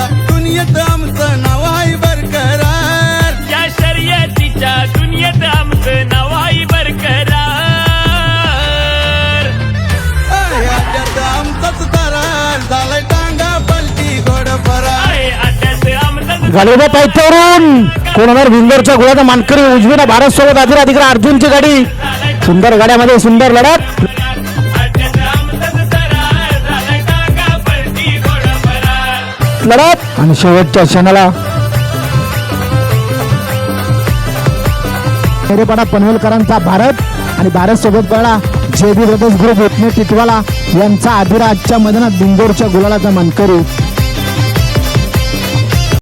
शर्यतीच्या दुनियेत आमचं नाव आहे बरकरार, या शर्यतीच्या दुनियेत आमचं नाव आहे बरकरार. अड्ड्यात आमचाच करार झालाय टांगा पलटी घोड फरार. अड्ड्यात आमचं गाडीला पायथ्यावरून कोणावर विंगरच्या गोळ्याचा मानकरी उजवीला भारत सोबत अधिकार अर्जुनची गाडी. सुंदर गाड्यामध्ये सुंदर लढत लढत आणि शेवटच्या क्षणाला मेरेपाडा पनवेलकरांचा भारत आणि भारत सोबत पळला जेबी ब्रदर्स ग्रुप उपने टिटवाला यांचा आदिरा आजच्या मैदानात बिंदोरच्या गुलालाचा मानकरी.